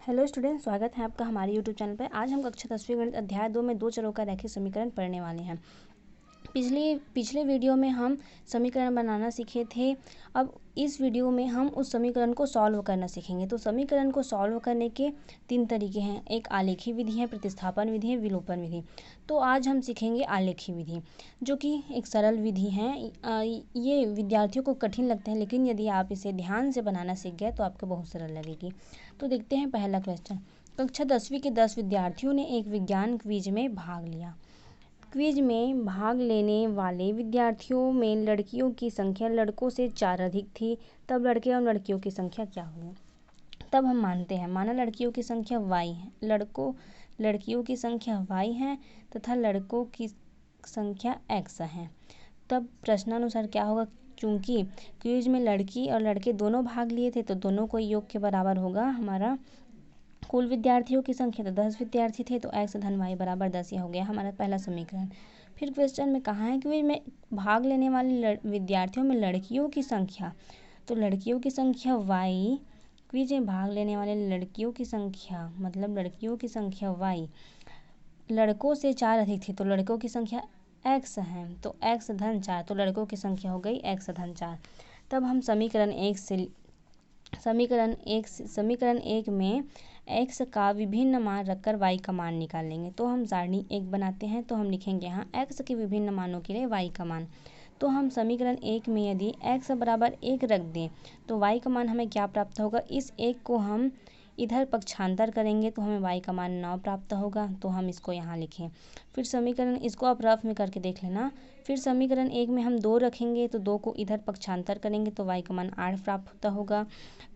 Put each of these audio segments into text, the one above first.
Hello student, स्वागत है आपका हमारे यूट्यूब चैनल पर। आज हम कक्षा 10वीं गणित अध्याय 2 में दो चरों का रैखिक समीकरण पढ़ने वाले हैं। पिछले वीडियो में हम समीकरण बनाना सीखे थे। अब इस वीडियो में हम उस समीकरण को सॉल्व करना सीखेंगे। तो समीकरण को सॉल्व करने के 3 तरीके हैं। एक आलेखी विधि है, प्रतिस्थापन विधि है, विलोपन विधि। तो आज हम सीखेंगे आलेखी विधि, जो कि एक सरल विधि है। ये विद्यार्थियों को कठिन लगता है, लेकिन यदि आप इसे ध्यान से बनाना सीख गए तो आपको बहुत सरल लगेगी। तो देखते हैं पहला क्वेश्चन। कक्षा 10वीं के 10 विद्यार्थियों ने एक विज्ञान क्विज में भाग लिया। क्विज में भाग लेने वाले विद्यार्थियों में लड़कियों की संख्या लड़कों से 4 अधिक थी। तब लड़के और लड़कियों की संख्या क्या हुई? तब हम मानते हैं, माना लड़कियों की संख्या y है, लड़कियों की संख्या y है तथा लड़कों की संख्या x है। तब प्रश्नानुसार क्या होगा? चूंकि क्विज में लड़की और लड़के दोनों भाग लिए थे, तो दोनों को योग के बराबर होगा। हमारा कुल विद्यार्थियों की संख्या तो 10 विद्यार्थी थे, तो x धन y बराबर 10। यह हो गया हमारा पहला समीकरण। फिर क्वेश्चन में कहा है कि में भाग लेने वाले विद्यार्थियों में लड़कियों की संख्या, तो लड़कियों की संख्या y, क्विज में भाग लेने वाले लड़कियों की संख्या मतलब लड़कियों की संख्या y लड़कों से 4 अधिक थी, तो लड़कों की संख्या x है, तो x धन 4, तो लड़कों की संख्या हो गई x धन 4। तब हम समीकरण एक में x का विभिन्न मान रखकर y का मान निकालेंगे। तो हम सारणी 1 बनाते हैं, तो हम लिखेंगे यहाँ x के विभिन्न मानों के लिए y का मान। तो हम समीकरण 1 में यदि x बराबर 1 रख दें तो y का मान हमें क्या प्राप्त होगा? इस 1 को हम इधर पक्षांतर करेंगे तो हमें y का मान 9 प्राप्त होगा। तो हम इसको यहाँ लिखें। फिर समीकरण, इसको आप रफ में करके देख लेना। फिर समीकरण 1 में हम 2 रखेंगे, तो 2 को इधर पक्षांतर करेंगे तो y का मान 8 प्राप्त होगा।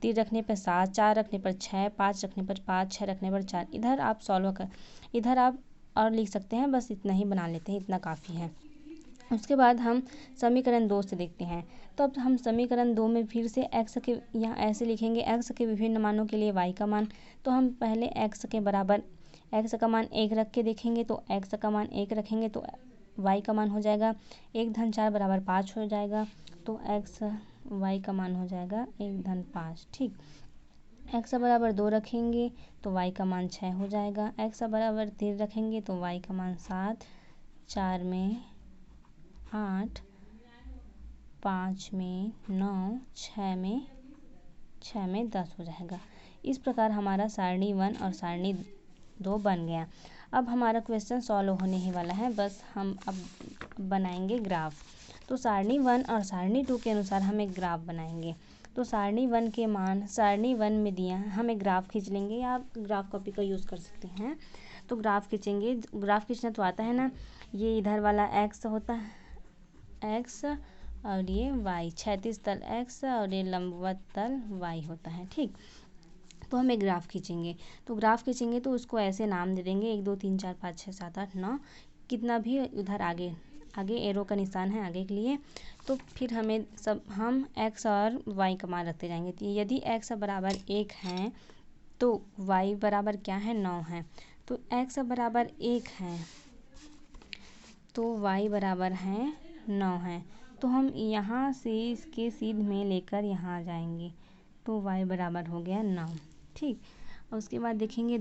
3 रखने पर 7, 4 रखने पर 6, 5 रखने पर 5, 6 रखने पर 4। इधर आप और लिख सकते हैं, बस इतना ही बना लेते हैं, इतना काफ़ी है। उसके बाद हम समीकरण 2 से देखते हैं। तो अब हम समीकरण 2 में फिर से x के यहाँ ऐसे लिखेंगे, x के विभिन्न मानों के लिए y का मान। तो हम पहले x के बराबर x का मान 1 रख के देखेंगे, तो x का मान 1 रखेंगे तो y का मान हो जाएगा 1 धन 4 बराबर 5 हो जाएगा। तो y का मान हो जाएगा 1 धन 5। ठीक, x बराबर 2 रखेंगे तो y का मान 6 हो जाएगा। x बराबर 3 रखेंगे तो y का मान 7, 4 में 8, 5 में 9, 6 में 10 हो जाएगा। इस प्रकार हमारा सारणी 1 और सारणी 2 बन गया। अब हमारा क्वेश्चन सॉल्व होने ही वाला है, बस हम अब बनाएंगे ग्राफ। तो सारणी 1 और सारणी 2 के अनुसार हम एक ग्राफ बनाएंगे। तो सारणी 1 के मान सारणी 1 में दिया है, हम एक ग्राफ खींच लेंगे या आप ग्राफ कॉपी का यूज़ कर सकते हैं। तो ग्राफ खींचेंगे, ग्राफ खींचना तो आता है ना। ये इधर वाला x होता है, x और ये y, क्षैतिज तल x और ये लंबवत तल y होता है। ठीक, तो हम एक ग्राफ खींचेंगे। तो ग्राफ खींचेंगे तो उसको ऐसे नाम दे देंगे 1 2 3 4 5 6 7 8 9, कितना भी उधर आगे एरो का निशान है आगे के लिए। तो फिर हम x और y का मान रखते जाएंगे। तो यदि x बराबर 1 है तो y बराबर क्या है? 9 है। तो x बराबर 1 है तो y बराबर है 9 है। तो हम यहाँ से इसके सीध में लेकर यहाँ आ जाएंगे, तो y बराबर हो गया 9। ठीक, और उसके बाद देखेंगे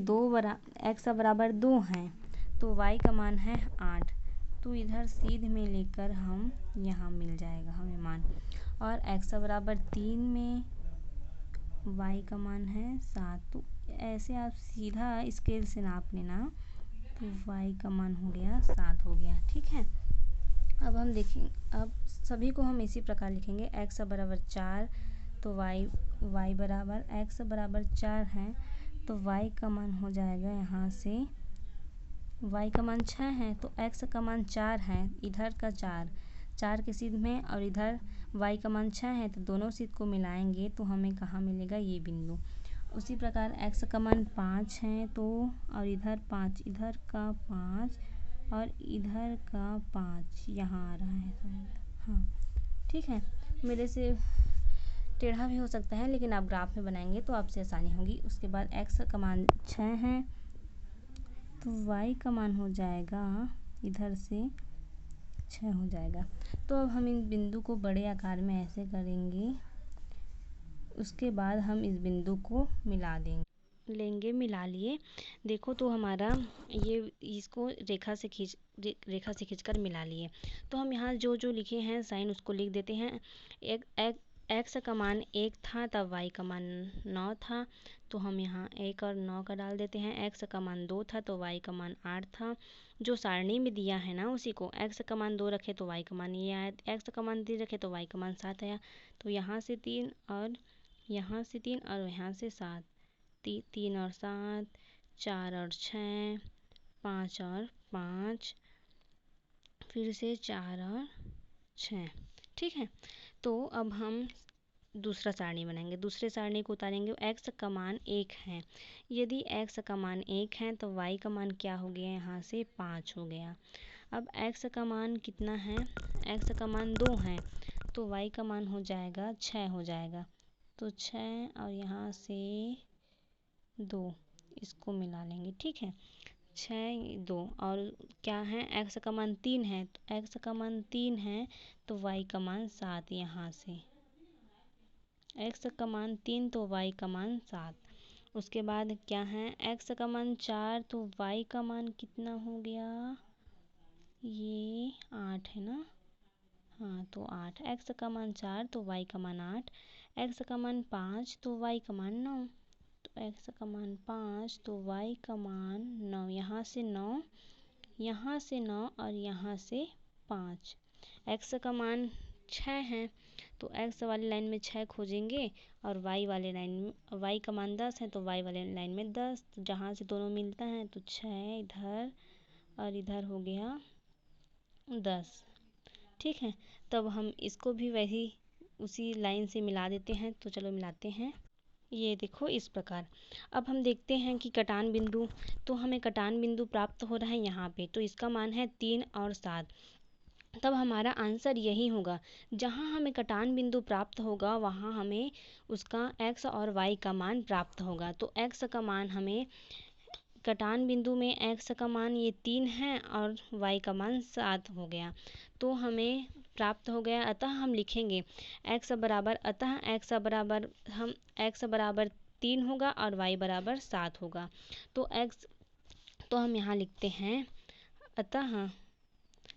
x बराबर 2 है तो y का मान है 8। तो इधर सीध में लेकर हम यहाँ मिल जाएगा हमें मान। और x बराबर 3 में y का मान है 7। तो ऐसे आप सीधा स्केल से नाप लेना, तो y का मान हो गया 7 हो गया। ठीक है, अब हम देखें, अब सभी को हम इसी प्रकार लिखेंगे। x बराबर 4 तो y बराबर x बराबर 4 है तो y का मान हो जाएगा, यहाँ से y का मान 6 है तो x का मान 4 है, इधर का 4 के सीध में और इधर y का मान 6 है, तो दोनों सीध को मिलाएंगे तो हमें कहाँ मिलेगा? ये बिंदु। उसी प्रकार x का मान 5 है तो और इधर 5, इधर का 5 और इधर का 5 यहाँ आ रहा है शायद। हाँ ठीक है, मेरे से टेढ़ा भी हो सकता है, लेकिन आप ग्राफ में बनाएंगे तो आपसे आसानी होगी। उसके बाद x का मान 6 है तो y का मान हो जाएगा इधर से 6 हो जाएगा। तो अब हम इन बिंदु को बड़े आकार में ऐसे करेंगे, उसके बाद हम इस बिंदु को मिला देंगे। लेंगे, मिला लिए। देखो तो हमारा ये इसको रेखा से खींचकर मिला लिए। तो हम यहाँ जो जो लिखे हैं साइन उसको लिख देते हैं। एक एक एक्स का मान 1 था, तब वाई का मान 9 था, तो हम यहाँ 1 और 9 का डाल देते हैं। एक्स का मान 2 था तो वाई का मान 8 था। जो सारणी में दिया है ना उसी को, एक्स का मान 2 रखे तो वाई का मान ये आया, एक्स का मान 3 रखे तो वाई का मान 7 आया। तो यहाँ से 3 और यहाँ से 3 और यहाँ से 7, 3 और 7, 4 और 6, 5 और 5, फिर से 4 और 6। ठीक है, तो अब हम दूसरा सारणी बनाएंगे। दूसरे सारणी को उतारेंगे। एक्स का मान 1 है। यदि एक्स का मान 1 है तो वाई का मान क्या हो गया, यहाँ से 5 हो गया। अब एक्स का मान कितना है, एक्स का मान 2 है, तो वाई का मान हो जाएगा 6 हो जाएगा। तो 6 और यहाँ से 2, इसको मिला लेंगे। ठीक है, 6 2 और क्या है, एक्स का मान 3 है, तो एक्स का मान 3 है तो वाई का मान 7। यहाँ से एक्स का मान 3 तो वाई का मान 7। उसके बाद क्या है, एक्स का मान 4 तो वाई का मान कितना हो गया, ये 8 है ना। हाँ, तो 8। एक्स का मान 4 तो वाई का मान 8। एक्स का मान 5 तो वाई का मान 9। तो एक्स का मान 5 तो वाई का मान 9। यहाँ से 9, यहाँ से 9 और यहाँ से 5। एक्स का मान 6 है तो एक्स वाली लाइन में 6 खोजेंगे, और वाई वाले लाइन में, वाई का मान 10 है तो वाई वाले लाइन में 10। तो जहाँ से दोनों मिलता है तो 6 इधर और इधर हो गया 10। ठीक है, तब हम इसको भी वही उसी लाइन से मिला देते हैं। तो चलो मिलाते हैं। ये देखो इस प्रकार। अब हम देखते हैं कि कटान बिंदु, तो हमें कटान बिंदु प्राप्त हो रहा है यहाँ पे, तो इसका मान है 3 और 7। तब हमारा आंसर यही होगा। जहाँ हमें कटान बिंदु प्राप्त होगा वहाँ हमें उसका एक्स और वाई का मान प्राप्त होगा। तो एक्स का मान हमें कटान बिंदु में एक्स का मान ये 3 है और वाई का मान 7 हो गया, तो हमें प्राप्त हो गया। अतः हम लिखेंगे एक्स बराबर, अतः एक्स बराबर हम एक्स बराबर 3 होगा और वाई बराबर 7 होगा। तो एक्स, तो हम यहाँ लिखते हैं अतः,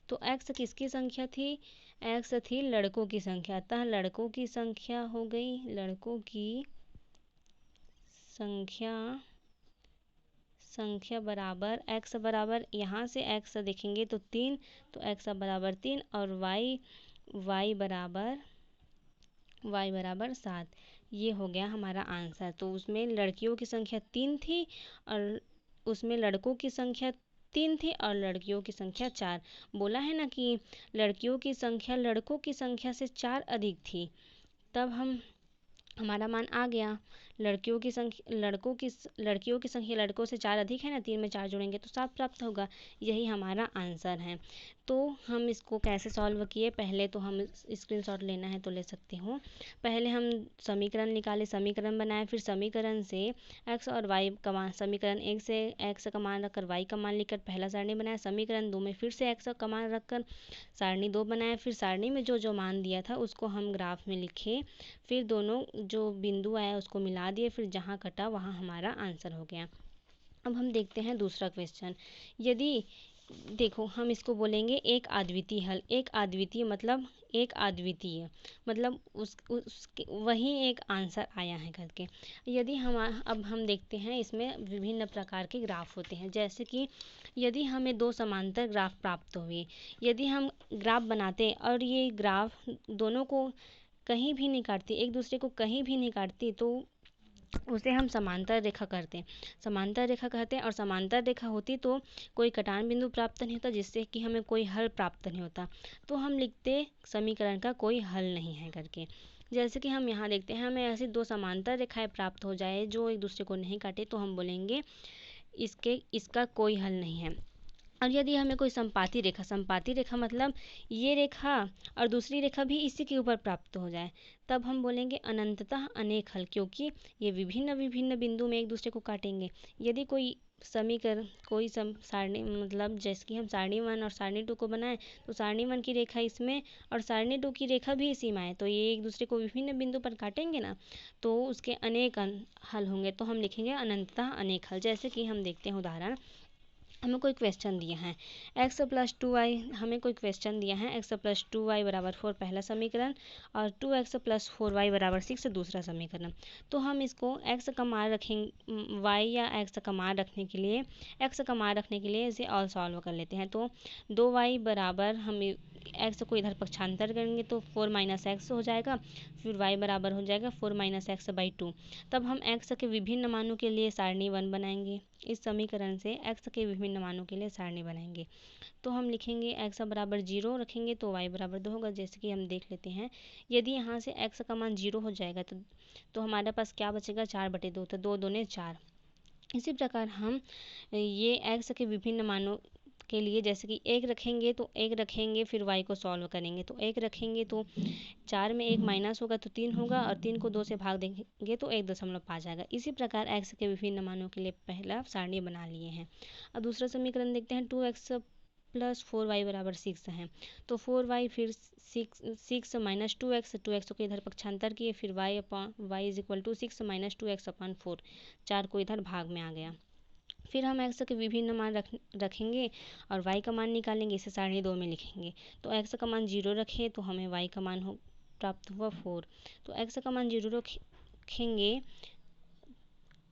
तो एक्स किसकी संख्या थी, एक्स थी लड़कों की संख्या, अतः लड़कों की संख्या हो गई, लड़कों की संख्या बराबर एक्स बराबर, यहाँ से एक्स देखेंगे तो 3, तो एक्स बराबर 3 और वाई बराबर 7। ये हो गया हमारा आंसर। तो उसमें लड़कियों की संख्या 3 थी और उसमें लड़कों की संख्या 3 थी और लड़कियों की संख्या 4। बोला है ना कि लड़कियों की संख्या लड़कों की संख्या से 4 अधिक थी, तब हमारा मान आ गया। लड़कियों की संख्या लड़कों से 4 अधिक है ना, 3 में 4 जोड़ेंगे तो 7 प्राप्त होगा। यही हमारा आंसर है। तो हम इसको कैसे सॉल्व किए, पहले तो हम स्क्रीनशॉट लेना है तो ले सकते हो। पहले हम समीकरण निकाले, समीकरण बनाए, फिर समीकरण से एक्स और वाई का मान, समीकरण 1 से एक्स का मान रखकर वाई का मान लिखकर पहला सारणी बनाया। समीकरण 2 में फिर से एक्स का मान रखकर सारणी 2 बनाया। फिर सारणी में जो जो मान दिया था उसको हम ग्राफ में लिखे, फिर दोनों जो बिंदु आया उसको मिला दिए, फिर जहाँ कटा वहाँ हमारा आंसर हो गया। अब हम देखते हैं दूसरा क्वेश्चन। यदि देखो हम इसको बोलेंगे एक अद्वितीय हल। एक अद्वितीय मतलब एक अद्वितीय मतलब उसके वही एक आंसर आया है करके। यदि अब हम देखते हैं इसमें विभिन्न प्रकार के ग्राफ होते हैं। जैसे कि यदि हमें 2 समांतर ग्राफ प्राप्त हुए, यदि हम ग्राफ बनाते और ये ग्राफ दोनों को कहीं भी नहीं काटती, एक दूसरे को कहीं भी नहीं काटती, तो उसे हम समांतर रेखा समांतर रेखा कहते हैं। और समांतर रेखा होती तो कोई कटान बिंदु प्राप्त नहीं होता, जिससे कि हमें कोई हल प्राप्त नहीं होता। तो हम लिखते समीकरण का कोई हल नहीं है करके। जैसे कि हम यहाँ देखते हैं, हमें ऐसी 2 समांतर रेखाएं प्राप्त हो जाए जो एक दूसरे को नहीं काटे, तो हम बोलेंगे इसका कोई हल नहीं है। और यदि हमें कोई संपाती रेखा मतलब ये रेखा और दूसरी रेखा भी इसी के ऊपर प्राप्त हो जाए, तब हम बोलेंगे अनंततः अनेक हल, क्योंकि ये विभिन्न विभिन्न बिंदु में एक दूसरे को काटेंगे। यदि कोई समीकरण कोई सारणी मतलब जैसे कि हम सारणी 1 और सारणी 2 को बनाएं, तो सारणी 1 की रेखा इसमें और सारणी 2 की रेखा भी इसी में आए, तो ये एक दूसरे को विभिन्न बिंदु पर काटेंगे ना, तो उसके अनेक हल होंगे, तो हम लिखेंगे अनंततः अनेक हल। जैसे कि हम देखते हैं उदाहरण, हमें कोई क्वेश्चन दिया है x प्लस 2y, हमें कोई क्वेश्चन दिया है x प्लस 2y बराबर 4 पहला समीकरण और 2x प्लस 4y बराबर 6 दूसरा समीकरण। तो हम इसको x का मान रखेंगे, y या x का मान रखने के लिए इसे ऑल सॉल्व कर लेते हैं। तो 2y बराबर हम x को इधर पक्षांतर करेंगे तो 4 माइनस एक्स हो जाएगा, फिर y बराबर हो जाएगा 4 माइनस एक्स बाई 2। तब हम x के विभिन्न मानों के लिए सारणी 1 बनाएंगे। इस समीकरण से x के विभिन्न मानों के लिए सारणी बनाएंगे, तो हम लिखेंगे x बराबर 0 रखेंगे तो y बराबर 2 होगा। जैसे कि हम देख लेते हैं, यदि यहाँ से x का मान 0 हो जाएगा तो हमारे पास क्या बचेगा, 4/2, तो 2 दूने 4। इसी प्रकार हम ये x के विभिन्न मानों के लिए जैसे कि 1 रखेंगे फिर y को सॉल्व करेंगे, तो 1 रखेंगे तो 4 में 1 माइनस होगा तो 3 होगा, और 3 को 2 से भाग देंगे तो 1.5 आएगा। इसी प्रकार x के विभिन्न मानों के लिए पहला सारणी बना लिए हैं। अब दूसरा समीकरण देखते हैं, 2x प्लस 4y बराबर 6 है, तो 4y फिर 6 माइनस 2x को इधर पक्षांतर किए, फिर y is equal to 6 minus 2x upon 4, 4 को इधर भाग में आ गया। फिर हम x के विभिन्न मान रखेंगे और y का मान निकालेंगे, इसे सारणी 2 में लिखेंगे। तो x का मान 0 रखे तो हमें y का मान प्राप्त हुआ 4। तो x का मान 0 रखेंगे,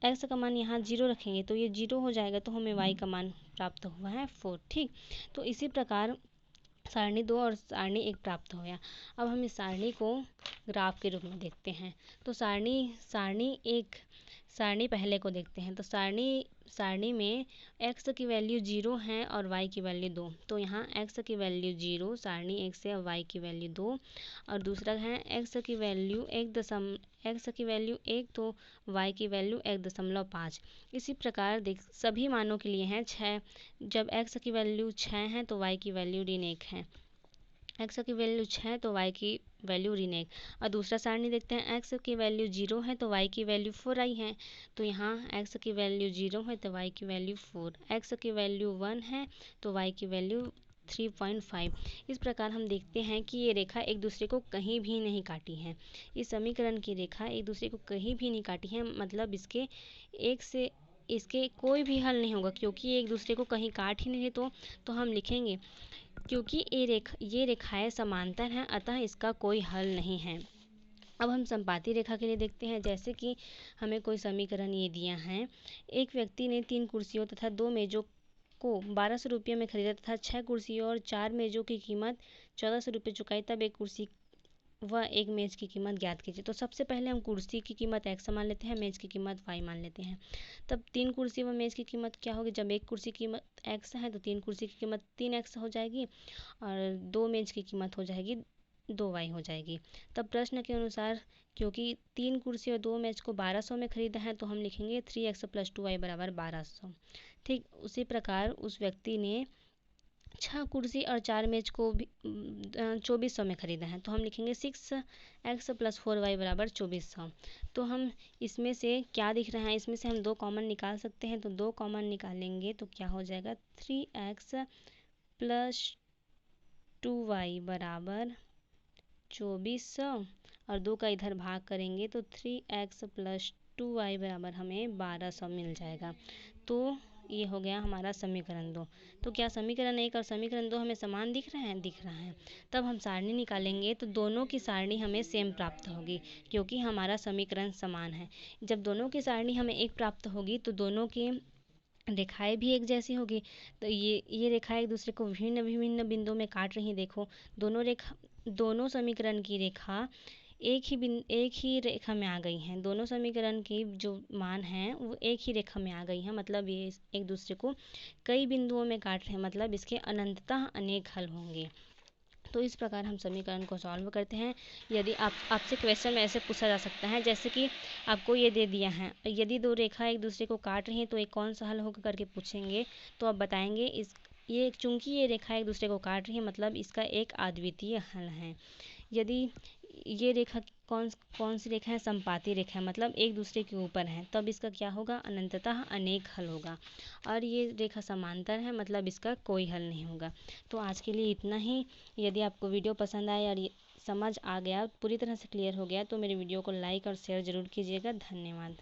x का मान यहाँ 0 रखेंगे तो ये 0 हो जाएगा, तो हमें y का मान प्राप्त हुआ है 4। ठीक, तो इसी प्रकार सारणी 2 और सारणी 1 प्राप्त हो गया। अब हम इस सारणी को ग्राफ के रूप में देखते हैं। तो सारणी पहले को देखते हैं। तो सारणी में x की वैल्यू 0 है और y की वैल्यू 2, तो यहाँ x की वैल्यू 0 सारणी 1 से, और y की वैल्यू 2, और दूसरा है x की वैल्यू 1 तो y की वैल्यू 1.5। इसी प्रकार देख सभी मानों के लिए हैं 6, जब x की वैल्यू 6 है तो y की वैल्यू ऋण 1 है, x की वैल्यू 6 तो y की वैल्यू ऋण 1। और दूसरा सारणी देखते हैं, x की वैल्यू 0 है तो y की वैल्यू 4i है, तो यहाँ x की वैल्यू 0 है तो y की वैल्यू 4, x की वैल्यू 1 है तो y की वैल्यू 3.5। इस प्रकार हम देखते हैं कि ये रेखा एक दूसरे को कहीं भी नहीं काटी है। इस समीकरण की रेखा एक दूसरे को कहीं भी नहीं काटी है, मतलब इसके कोई भी हल नहीं होगा, क्योंकि ये एक दूसरे को कहीं काट ही नहीं है। तो हम लिखेंगे क्योंकि ये रेखाएं समांतर हैं, अतः इसका कोई हल नहीं है। अब हम संपाती रेखा के लिए देखते हैं। जैसे कि हमें कोई समीकरण ये दिया है, एक व्यक्ति ने 3 कुर्सियों तथा 2 मेज़ों को 1200 रुपये में खरीदा तथा 6 कुर्सियों और 4 मेज़ों की कीमत 1400 रुपये चुकाई, तब एक कुर्सी व एक मेज़ की कीमत ज्ञात कीजिए। तो सबसे पहले हम कुर्सी की कीमत x मान लेते हैं, मेज़ की कीमत y मान लेते हैं। तब 3 कुर्सी व मेज़ की कीमत क्या होगी, जब एक कुर्सी की कीमत x है तो 3 कुर्सी की कीमत 3x हो जाएगी, और 2 मेज़ की कीमत हो जाएगी 2y हो जाएगी। तब प्रश्न के अनुसार क्योंकि 3 कुर्सी और 2 मेज़ को 1200 में खरीदा है, तो हम लिखेंगे 3x प्लस 2y बराबर 1200। ठीक, उसी प्रकार उस व्यक्ति ने 6 कुर्सी और 4 मेज को भी 2400 में ख़रीदा है, तो हम लिखेंगे 6x प्लस 4y बराबर 2400। तो हम इसमें से क्या दिख रहा है, इसमें से हम 2 कॉमन निकाल सकते हैं, तो 2 कॉमन निकालेंगे तो क्या हो जाएगा, 3x प्लस 2y बराबर 2400, और 2 का इधर भाग करेंगे तो 3x प्लस 2y बराबर हमें 1200 मिल जाएगा। तो ये हो गया हमारा समीकरण 2। तो क्या समीकरण 1 और समीकरण 2 हमें समान दिख रहे हैं, दिख रहा है। तब हम सारणी निकालेंगे तो दोनों की सारणी हमें सेम प्राप्त होगी, क्योंकि हमारा समीकरण समान है। जब दोनों की सारणी हमें एक प्राप्त होगी तो दोनों की रेखाएं भी एक जैसी होगी। तो ये रेखाएं एक दूसरे को विभिन्न विभिन्न बिंदुओं में काट रही हैं। देखो दोनों समीकरण की रेखा एक ही रेखा में आ गई हैं। दोनों समीकरण की जो मान हैं वो एक ही रेखा में आ गई हैं, मतलब ये एक दूसरे को कई बिंदुओं में काट रहे हैं, मतलब इसके अनंततः अनेक हल होंगे। तो इस प्रकार हम समीकरण को सॉल्व करते हैं। यदि आपसे क्वेश्चन में ऐसे पूछा जा सकता है, जैसे कि आपको ये दे दिया है, यदि 2 रेखा एक दूसरे को काट रही हैं तो एक कौन सा हल होगा करके पूछेंगे, तो आप बताएंगे ये चूंकि ये रेखा एक दूसरे को काट रही है, मतलब इसका एक अद्वितीय हल है। यदि ये रेखा कौन कौन सी रेखा है, संपाती रेखा है, मतलब एक दूसरे के ऊपर है, तब इसका क्या होगा, अनंततः अनेक हल होगा। और ये रेखा समांतर है, मतलब इसका कोई हल नहीं होगा। तो आज के लिए इतना ही। यदि आपको वीडियो पसंद आए और ये समझ आ गया, पूरी तरह से क्लियर हो गया, तो मेरे वीडियो को लाइक और शेयर ज़रूर कीजिएगा। धन्यवाद।